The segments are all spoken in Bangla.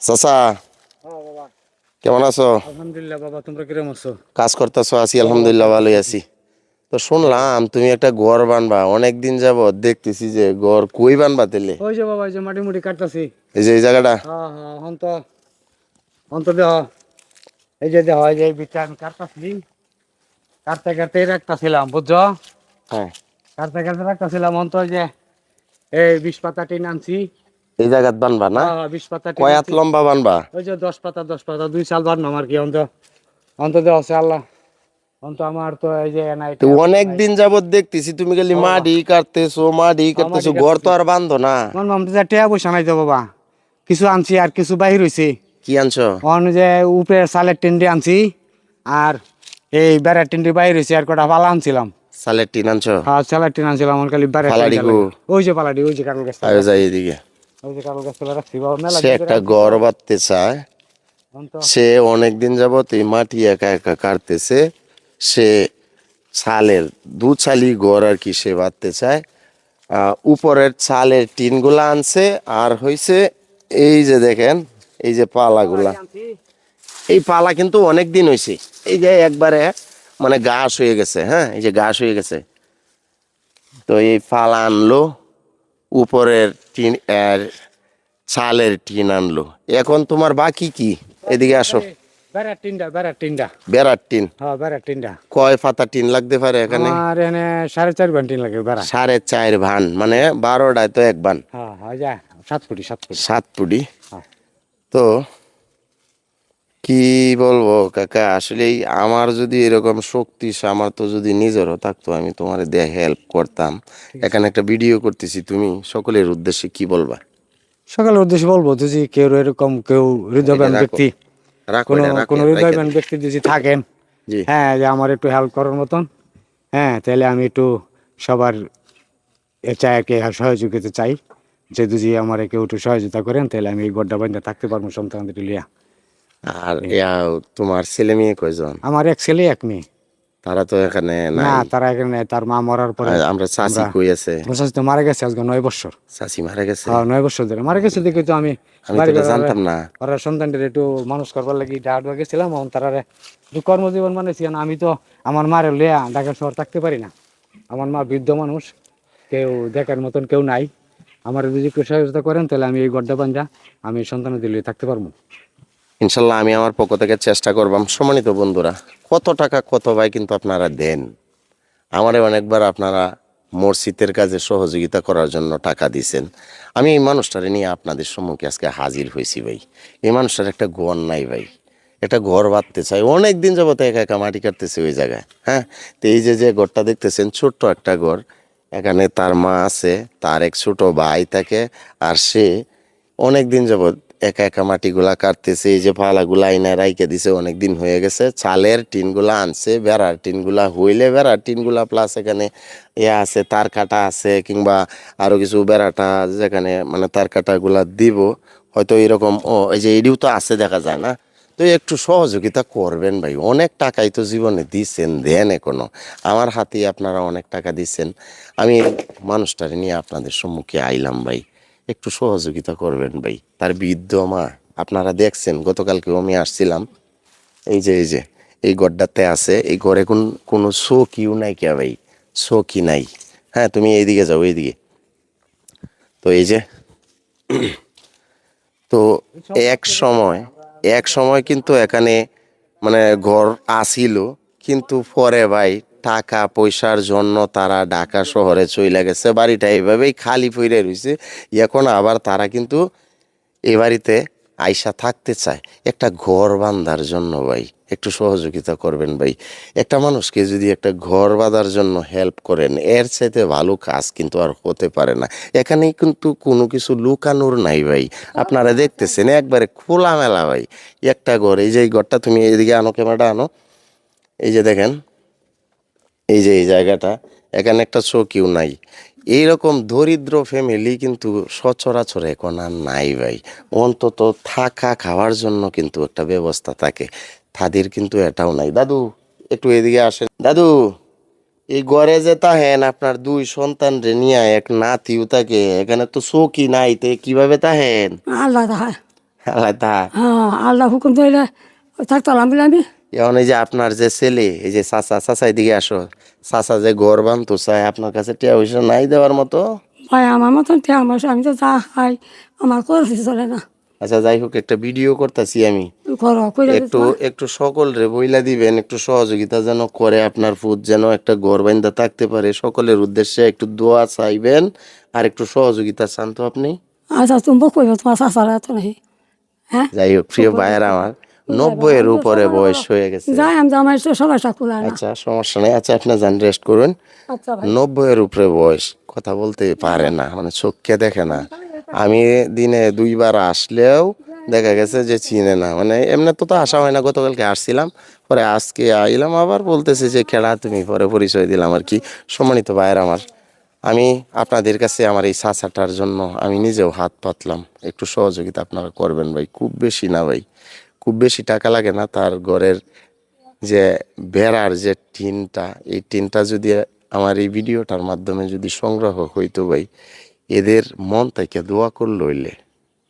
চাচা, বাবা, কেমন আছো? আলহামদুলিল্লাহ বাবা, তোমরা কিরকম আছো? কাজ করতেছো? আছি আলহামদুলিল্লাহ, ভালোই আছি। তো শুনলাম তুমি একটা ঘর বানবা, অনেকদিন যাবত দেখতেছি যে ঘর কই বানবা তেলে? ওই যে বাবা, এই যে মাটি মুটি কাটতাছি। এই যে এই জায়গাটা। হ্যাঁ হ্যাঁ, হন তো দেহ, এই যে দেহ, এই যে এই বিটটা আমি কাটতাছি। কাটতে কাটতে রাখতাছিলাম, বুঝছো? হ্যাঁ, কাটতে কাটতে রাখতাছিলাম, হন তো ওই যে এই 20 পাতা টিন আনছি। এই জায়গাত বানবা না? হ্যাঁ 20 পাতা টিন কয়াত আনছি। লম্বা বানবা? ওই যে 10 পাতা 2 সাল বানাম আর কি। অন্ত দেহ আছে আল্লাহ। অন্ত আমার তো এই যে তো নাইটে আছে অনেক নাই। দিন যাবত দেখতেছি তুমি খালি ও বাবা, মাটি কাটতেছো, মাটি মাটি কাটতেছো, ঘর তো কাটতেছি। আর বান্ধো না। মন মামতে যা টিয়া পয়সা নাই তো বাবা, কিছু আনছি আর কিছু বাহির হইছে। কি আনছো? অন যে উপরে সালের টিন্ডি আনছি, আর এই বেড়ার টিন্ডি বাইর হয়েছে, আর কটা পালা আনছিলাম। সালের টিন আনছো? হ্যাঁ সালের টিন আনছিলাম, আমার খালি বেড়ার টিনটা ফালাডিগু। লাগে। ওই যে পালাডি, ওই যে কারুল গাছ তলা আয়ো যাই রাখছি। এদিকে। ওই যে কারুল গাছ তলা রাখছি বাবা, মেলা সে দিন ধরে একটা আনছি তো। ঘর বাঁধতে চায়। এখন তো সে অনেকদিন যাবত এই মাটি একা একা কাটতেছে। সে ছালের দু ছালি ঘর আর কি সে বাঁধতে চায়। উপরের ছালের টিনগুলা আনছে, আর হইছে এই যে দেখেন, এই যে পালাগুলা, পালাডি আনছি। এই পালা কিন্তু অনেক দিন হয়েছে। এই যে একবারে মানে ঘাস হয়ে গেছে, হ্যাঁ এই যে ঘাস হয়ে গেছে। তো এই পালা আনলো, উপরের টিন এর ছালের টিন আনলো। এখন তোমার বাকি কি? এদিকে আসো। বেড়ার টিনটা, বেড়ার টিনটা। বেড়ার টিন। হ্যাঁ বেড়ার টিনটা। কয় পাতা টিন লাগতে পারে এখানে? আমার এনে 4.5 ভান টিন লাগে বেড়া। 4.5 ভান, মানে 12টায় তো 1 ভান। হ্যাঁ হ্যাঁ, যা 7 ফুটি 7 ফুটি। 7 ফুটি। হ্যাঁ তো কি বলবো কাকা, আসলে আমার যদি এরকম শক্তি আমার তো যদি নিজেরও থাকতো, আমি তোমার দিয়ে হেল্প করতাম। ঠিক আছে। এখানে একটা ভিডিও করতেছি, তুমি সকলের উদ্দেশ্যে কি বলবা? সকালের উদ্দেশ্যে বলবো, যদি কেউ এরকম কেউ এটা হৃদয়বান রাখো, ব্যক্তি, রাখো, কোনো এটা রাখো, কোনো রাখে হৃদয়বান দিই। ব্যক্তি যদি থাকেন, জি। হ্যাঁ যে আমার একটু হেল্প করার মতন, হ্যাঁ তাহলে আমি একটু সবার চাই আর কি, সহযোগিতা চাই। যে যদি আমার কেউ একটু সহযোগিতা করেন, তাহলে আমি এই গড্ডা বান্ধা থাকতে পারবো সন্তানদের লিয়া। আর এই, তোমার ছেলে মেয়ে কয়জন? আমার এক ছেলে এক মেয়ে। তারা তো এখানে না নাই। তারা এখানে নাই, তার মা মরার পরে আর আমরা চাচি আমরা, কই আছে? তোমার শাশি তো মারা গেছে আজকে 9 বছর। চাচি মারা গেছে? হ্যাঁ 9 বছর ধরে মারা গেছে, দেখে তো আমি আমি তো বাড়ি এটা ঘর জানতাম না। ওরা সন্তানদের একটু মানুষ করবার লাগি ডাকা গেছিলাম। এখন তারা একটু কর্মজীবন মানেছি, আমি তো আমার মারে লিয়া ঢাকা শহর থাকতে পারি না। আমার মা বৃদ্ধ মানুষ, কেউ দেখার মতন কেউ নাই। আমার যদি একটু সহযোগিতা করেন, তাহলে আমি এই গড্ডা বান্ধা আমি সন্তানদের লিয়ে থাকতে পারবো। ইনশাল্লাহ আমি আমার পক্ষ থেকে চেষ্টা করবাম। সম্মানিত বন্ধুরা, কত টাকা কত ভাই কিন্তু আপনারা দেন। আমারে অনেকবার আপনারা মসজিদের কাজে সহযোগিতা করার জন্য টাকা দিছেন। আমি এই মানুষটারে নিয়ে আপনাদের সম্মুখে আজকে হাজির হয়েছি ভাই। এই মানুষটার একটা ঘর নাই ভাই, একটা ঘর বাঁধতে চাই। অনেক দিন যাবত একা একা মাটি কাটতেছে ওই জায়গায়, হ্যাঁ। তো এই যে যে ঘরটা দেখতেছেন, ছোট্ট একটা ঘর। এখানে তার মা আছে, তার এক ছোট ভাই থাকে, আর সে অনেক দিন যাবত একা একা মাটিগুলা কাটতেছে। এই যে পালাগুলা আইনা রাইখে দিছে, অনেক দিন হয়ে গেছে। চালের টিনগুলা আনছে, বেড়ার টিনগুলা হইলে বেড়ার টিনগুলা প্লাস এখানে আছে, তার কাটা আছে, কিংবা আরো কিছু বেড়াটা যেখানে মানে তার কাটাগুলা দিব হয়তো এরকম। ও এই যে এডিও তো আছে, দেখা যায় না। তো একটু সহযোগিতা করবেন ভাই, অনেক টাকাই তো জীবনে দিচ্ছেন, দেন এখনো। আমার হাতে আপনারা অনেক টাকা দিচ্ছেন। আমি মানুষটারে নিয়ে আপনাদের সম্মুখে আইলাম ভাই, একটু সহযোগিতা করবেন ভাই। তার বৃদ্ধ মা আপনারা দেখছেন, গতকালকেও আমি আসছিলাম। এই যে এই যে এই ঘরটাতে আছে, এই ঘরে কোনো শোকিও নাই কে ভাই, শোকি নাই। হ্যাঁ তুমি এইদিকে যাও, এইদিকে। তো এই যে, তো এক সময় এক সময় কিন্তু এখানে মানে ঘর আসিল, কিন্তু পরে ভাই টাকা পয়সার জন্য তারা ঢাকা শহরে চলে গেছে। বাড়িটা এইভাবেই খালি পড়ে রয়েছে। এখন আবার তারা কিন্তু এ বাড়িতে আইসা থাকতে চায় একটা ঘর বাঁধার জন্য ভাই। একটু সহযোগিতা করবেন ভাই। একটা মানুষকে যদি একটা ঘর বাঁধার জন্য হেল্প করেন, এর চাইতে ভালো কাজ কিন্তু আর হতে পারে না। এখানে কিন্তু কোনো কিছু লুকানোর নাই ভাই। আপনারা দেখতেছেন একবারে খোলামেলা ভাই। একটা ঘর, এই যে এই ঘরটা, তুমি এইদিকে আনো, ক্যামেরাটা আনো। এই যে দেখেন, এই যে এই জায়গাটা, এখানে একটা চৌকিও নাই। এইরকম দরিদ্র ফ্যামিলি কিন্তু সচরাচর এখন আর নাই ভাই। অন্তত থাকা খাওয়ার জন্য কিন্তু একটা ব্যবস্থা থাকে, তাদের কিন্তু এটাও নাই। দাদু একটু এদিকে আসেন। দাদু, এই ঘরে যে তাহেন আপনার 2 সন্তান রে নিয়ে, এক নাতিও থাকে, এখানে তো চৌকি নাই, তে কিভাবে তাহেন? আল্লাহ তাহা আল্লাহ তা হ্যাঁ আল্লাহ হুকুম দিলে থাকতো আমি এখন এই যে আপনার যে ছেলে এই যে চাচা এদিকে আসো, চাচা যে ঘর বানতো চায়, আপনার কাছে টিয়া পয়সা নাই দেওয়ার মতো? ভাই আমার মতন আমার আমি তো যা খাই আমার খরচ চলে না। আচ্ছা যাই হোক, একটা ভিডিও করতেছি আমি, করো কইরা একটু একটু সকল রে বইলা দিবেন, একটু সহযোগিতা যেন করে, আপনার ফুট যেন একটা ঘর বাইন্দা থাকতে পারে, সকলের উদ্দেশ্যে একটু দোয়া চাইবেন আর একটু সহযোগিতা চান তো আপনি। আচ্ছা তুমি কইবে তোমার চাষারা এত নাকি হ্যাঁ যাই হোক প্রিয় ভাইয়ের আমার, 90-এর উপরে বয়স হয়ে গেছে। যাই আমি আমার সবাই সাকুলা না। আচ্ছা সমস্যা নেই, আচ্ছা আপনি যান রেস্ট করুন। আচ্ছা ভাই 90-এর উপরে বয়স, কথা বলতে পারে না, মানে চোখকে দেখে না। আমি দিনে 2 বার আসলেও দেখা গেছে যে চিনে না, মানে এমনি তো আসা হয় না। গতকালকে আসছিলাম, পরে আজকে আইলাম, আবার বলতেছে যে খেলা তুমি, পরে পরিচয় দিলাম আর কি। সম্মানিত ভাইয়ের আমার, আমি আপনাদের কাছে আমার এই চাচাটার জন্য আমি নিজেও হাত পাতলাম, একটু সহযোগিতা আপনারা করবেন ভাই। খুব বেশি না ভাই, খুব বেশি টাকা লাগে না। তার ঘরের যে বেড়ার যে টিনটা, এই টিনটা যদি আমার এই ভিডিওটার মাধ্যমে যদি সংগ্রহ হইতো ভাই, এদের মন থেকে দোয়া করলে হইলে,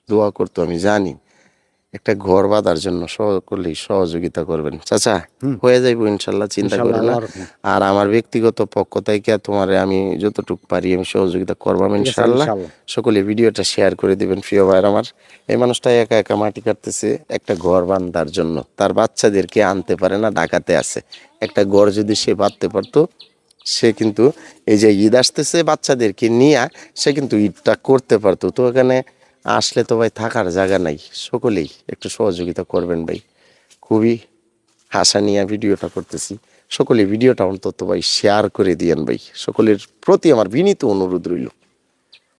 দোয়া করতো আমি জানি, একটা ঘর বাঁধার জন্য সকলেই সহযোগিতা করবেন। চাচা হয়ে যাইবো ইনশাল্লাহ, চিন্তা করি ইনশাল্লাহ না। আল্লাহর হুকুম। আর আমার ব্যক্তিগত পক্ষ থেকে তোমারে আমি যতটুকু পারি আমি সহযোগিতা করবাম ঠিক আছে ইনশাল্লাহ। ইনশাল্লাহ। সকলে ভিডিওটা শেয়ার করে দিবেন প্রিয় ভাইয়ের আমার। এই মানুষটা একা একা মাটি কাটতেছে একটা ঘর বাঁধার জন্য, তার বাচ্চাদেরকে আনতে পারে না, ঢাকাতে আছে। একটা ঘর যদি সে বাঁধতে পারতো, সে কিন্তু এই যে ঈদ আসতেছে বাচ্চাদেরকে নিয়ে সে কিন্তু ঈদটা করতে পারতো। তো এখানে আসলে তো ভাই থাকার জায়গা নাই। সকলেই একটু সহযোগিতা করবেন ভাই, খুবই আশা নিয়ে ভিডিওটা করতেছি। সকলে ভিডিওটা অন্তত ভাই শেয়ার করে দিয়েন ভাই, সকলের প্রতি আমার বিনীত অনুরোধ রইল।